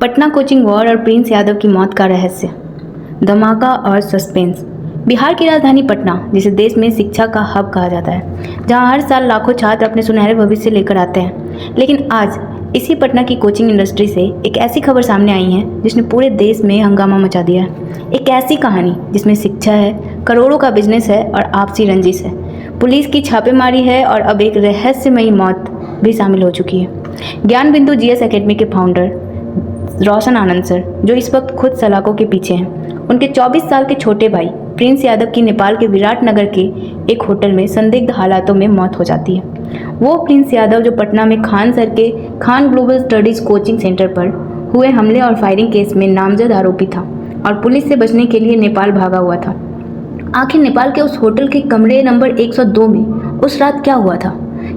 Patna coaching war और Prince Yadav की मौत का रहस्य, धमाका और सस्पेंस। बिहार की राजधानी पटना, जिसे देश में शिक्षा का हब कहा जाता है, जहां हर साल लाखों छात्र अपने सुनहरे भविष्य लेकर आते हैं, लेकिन आज इसी पटना की कोचिंग इंडस्ट्री से एक ऐसी खबर सामने आई है जिसने पूरे देश में हंगामा मचा दिया है। एक ऐसी कहानी जिसमें शिक्षा है, करोड़ों का बिजनेस है और आपसी रंजिश है, पुलिस की छापेमारी है और अब एक रहस्यमयी मौत भी शामिल हो चुकी है। ज्ञान बिंदु जीएस एकेडमी के फाउंडर रोशन आनंद सर, जो इस वक्त खुद सलाखों के पीछे हैं, उनके 24 साल के छोटे भाई प्रिंस यादव की नेपाल के विराटनगर के एक होटल में संदिग्ध हालातों में मौत हो जाती है। वो प्रिंस यादव जो पटना में खान सर के Khan global studies coaching centre पर हुए हमले और फायरिंग केस में नामजद आरोपी था और पुलिस से बचने के लिए नेपाल भागा हुआ था। आखिर नेपाल के उस होटल के कमरे नंबर 102 में उस रात क्या हुआ था?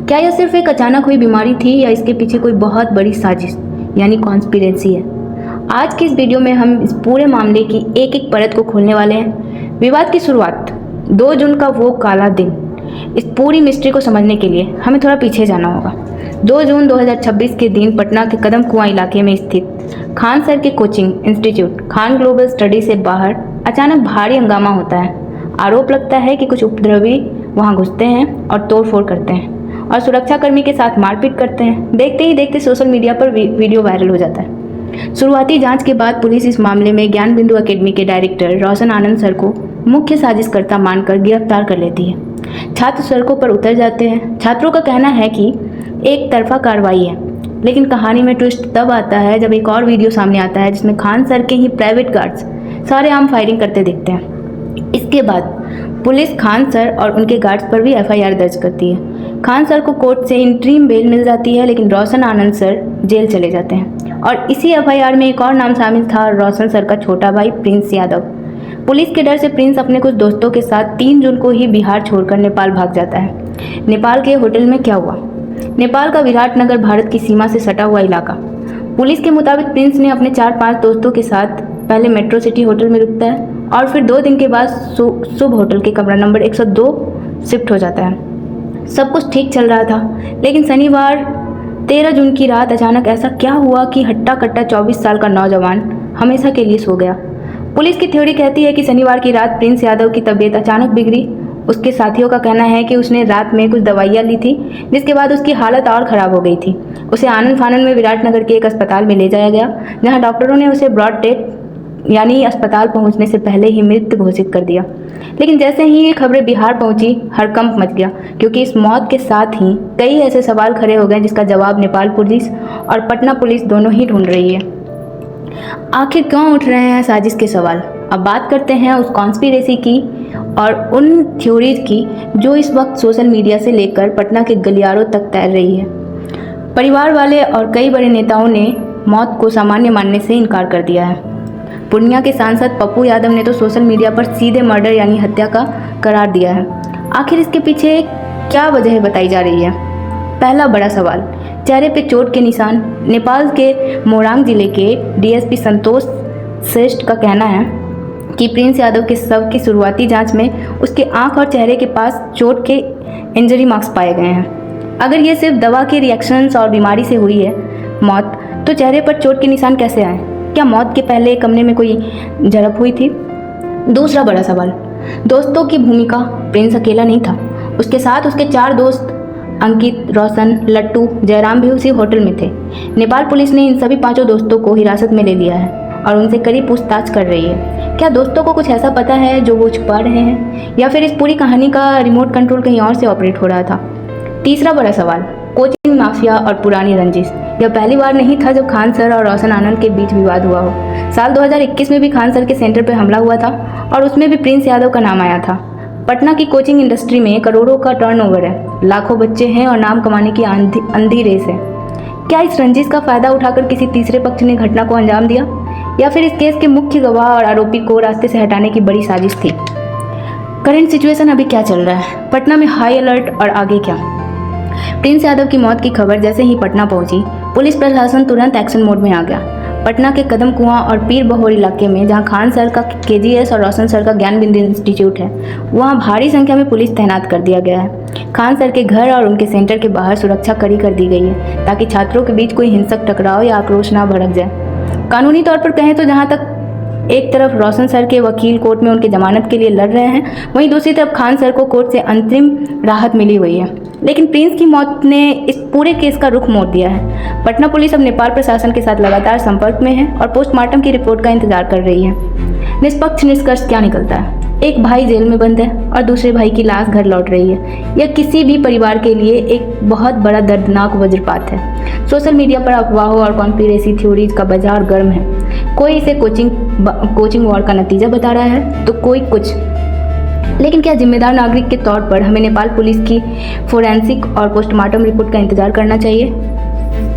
क्या यह सिर्फ एक अचानक हुई बीमारी थी या इसके पीछे कोई बहुत बड़ी साजिश यानी कॉन्स्पिरेसी है? आज की इस वीडियो में हम इस पूरे मामले की एक एक परत को खोलने वाले हैं। विवाद की शुरुआत 2 जून का वो काला दिन। इस पूरी मिस्ट्री को समझने के लिए हमें थोड़ा पीछे जाना होगा। 2 जून 2026 के दिन पटना के कदम कुआं इलाके में स्थित खान सर के coaching institute Khan global study से बाहर अचानक भारी हंगामा होता है। आरोप लगता है कि कुछ उपद्रवी वहां घुसते हैं और तोड़फोड़ करते हैं और सुरक्षाकर्मी के साथ मारपीट करते हैं। देखते ही देखते सोशल मीडिया पर वीडियो वायरल हो जाता है। शुरुआती जांच के बाद पुलिस इस मामले में ज्ञान बिंदु एकेडमी के डायरेक्टर रोशन आनंद सर को मुख्य साजिशकर्ता मानकर गिरफ्तार कर लेती है। छात्र सड़कों पर उतर जाते हैं। छात्रों का कहना है कि एक तरफा कार्रवाई है, लेकिन कहानी में ट्विस्ट तब आता है जब एक और वीडियो सामने आता है जिसमें खान सर के ही प्राइवेट गार्ड्स सरेआम फायरिंग करते दिखते हैं। इसके बाद पुलिस खान सर और उनके गार्ड्स पर भी एफआईआर दर्ज करती है। खान सर को कोर्ट से इंटरिम बेल मिल जाती है, लेकिन रोशन आनंद सर जेल चले जाते हैं और इसी एफआईआर में एक और नाम शामिल था, रोशन सर का छोटा भाई प्रिंस यादव। पुलिस के डर से प्रिंस अपने कुछ दोस्तों के साथ 3 जून को ही बिहार छोड़कर नेपाल भाग जाता है। नेपाल के होटल में क्या हुआ? नेपाल का विराटनगर भारत की सीमा से सटा हुआ इलाका। पुलिस के मुताबिक प्रिंस ने अपने 4-5 दोस्तों के साथ पहले मेट्रो सिटी होटल में रुकता है और फिर 2 दिन के बाद शुभ होटल के कमरा नंबर 102 शिफ्ट हो जाता है। सब कुछ ठीक चल रहा था, लेकिन शनिवार 13 जून की रात अचानक ऐसा क्या हुआ कि हट्टा कट्टा 24 साल का नौजवान हमेशा के लिए सो गया। पुलिस की थ्योरी कहती है कि शनिवार की रात प्रिंस यादव की तबीयत अचानक बिगड़ी। उसके साथियों का कहना है कि उसने रात में कुछ दवाइयाँ ली थी, जिसके बाद उसकी हालत और ख़राब हो गई थी। उसे आनंद फानंद में विराटनगर के एक अस्पताल में ले जाया गया, जहाँ डॉक्टरों ने उसे ब्रॉड डेथ यानी अस्पताल पहुंचने से पहले ही मृत घोषित कर दिया। लेकिन जैसे ही ये खबरें बिहार पहुंची, हड़कंप मच गया, क्योंकि इस मौत के साथ ही कई ऐसे सवाल खड़े हो गए जिसका जवाब नेपाल पुलिस और पटना पुलिस दोनों ही ढूंढ रही है। आखिर क्यों उठ रहे हैं साजिश के सवाल? अब बात करते हैं उस कॉन्स्पिरेसी की और उन थ्योरीज की जो इस वक्त सोशल मीडिया से लेकर पटना के गलियारों तक तैर रही है। परिवार वाले और कई बड़े नेताओं ने मौत को सामान्य मानने से इनकार कर दिया है। पूर्णिया के सांसद पप्पू यादव ने तो सोशल मीडिया पर सीधे मर्डर यानी हत्या का करार दिया है। आखिर इसके पीछे क्या वजह बताई जा रही है? पहला बड़ा सवाल, चेहरे पे चोट के निशान। नेपाल के मोरंग जिले के डीएसपी संतोष श्रेष्ठ का कहना है कि प्रिंस यादव के शव की शुरुआती जांच में उसके आंख और चेहरे के पास चोट के इंजरी मार्क्स पाए गए हैं। अगर ये सिर्फ दवा के रिएक्शंस और बीमारी से हुई है मौत, तो चेहरे पर चोट के निशान कैसे आए? क्या मौत के पहले कमरे में कोई झड़प हुई थी? दूसरा बड़ा सवाल, दोस्तों की भूमिका। प्रिंस अकेला नहीं था, उसके साथ उसके 4 दोस्त अंकित, रोशन, लट्टू, जयराम भी उसी होटल में थे। नेपाल पुलिस ने इन सभी 5 दोस्तों को हिरासत में ले लिया है और उनसे कड़ी पूछताछ कर रही है। क्या दोस्तों को कुछ ऐसा पता है जो वो छुपा रहे हैं, या फिर इस पूरी कहानी का रिमोट कंट्रोल कहीं और से ऑपरेट हो रहा था? तीसरा बड़ा सवाल, कोचिंग माफिया और पुरानी रंजिश। यह पहली बार नहीं था जब खान सर और रोशन आनंद के बीच विवाद हुआ हो। साल 2021 में भी खान सर के सेंटर पर हमला हुआ था और उसमें भी प्रिंस यादव का नाम आया था। पटना की कोचिंग इंडस्ट्री में करोड़ों का टर्नओवर है, लाखों बच्चे हैं और नाम कमाने की अंधी रेस है। क्या इस रंजिश का फायदा उठाकर किसी तीसरे पक्ष ने घटना को अंजाम दिया, या फिर इस केस के मुख्य गवाह और आरोपी को रास्ते से हटाने की बड़ी साजिश थी? करंट सिचुएशन अभी क्या चल रहा है? पटना में हाई अलर्ट और आगे क्या? प्रिंस यादव की मौत की खबर जैसे ही पटना पहुंची, पुलिस प्रशासन तुरंत एक्शन मोड में आ गया। पटना के कदम कुआं और पीर बहोर इलाके में, जहां खान सर का केजीएस और रोशन सर का ज्ञान बिंदु इंस्टीट्यूट है, वहां भारी संख्या में पुलिस तैनात कर दिया गया है। खान सर के घर और उनके सेंटर के बाहर सुरक्षा कड़ी कर दी गई है ताकि छात्रों के बीच कोई हिंसक टकराव या आक्रोश ना भड़क जाए। कानूनी तौर पर कहें तो जहां तक एक तरफ रोशन सर के वकील कोर्ट में उनकी जमानत के लिए लड़ रहे हैं, वहीं दूसरी तरफ खान सर को कोर्ट से अंतरिम राहत मिली हुई है। लेकिन प्रिंस की मौत ने इस पूरे केस का रुख मोड़ दिया है। पटना पुलिस अब नेपाल प्रशासन के साथ लगातार संपर्क में है और पोस्टमार्टम की रिपोर्ट का इंतजार कर रही है। निष्पक्ष निष्कर्ष क्या निकलता है? एक भाई जेल में बंद है और दूसरे भाई की लाश घर लौट रही है। यह किसी भी परिवार के लिए एक बहुत बड़ा दर्दनाक वज्रपात है। सोशल मीडिया पर अफवाहों और कॉन्स्पिरेसी थ्योरीज का बाजार गर्म है। कोई इसे कोचिंग वॉर का नतीजा बता रहा है तो कोई कुछ। लेकिन क्या जिम्मेदार नागरिक के तौर पर हमें नेपाल पुलिस की फोरेंसिक और पोस्टमार्टम रिपोर्ट का इंतजार करना चाहिए?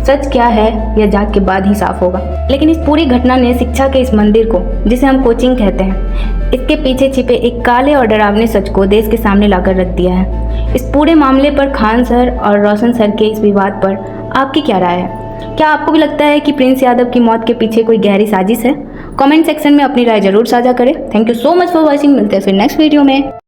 सच क्या है यह जांच के बाद ही साफ होगा। लेकिन इस पूरी घटना ने शिक्षा के इस मंदिर को, जिसे हम कोचिंग कहते हैं, इसके पीछे छिपे एक काले और डरावने सच को देश के सामने लाकर रख दिया है। इस पूरे मामले पर खान सर और रोशन सर के इस विवाद पर आपकी क्या राय है? क्या आपको भी लगता है कि प्रिंस यादव की मौत के पीछे कोई गहरी साजिश है? कमेंट सेक्शन में अपनी राय जरूर साझा करें। Thank you so much for watching. मिलते हैं फिर नेक्स्ट वीडियो में।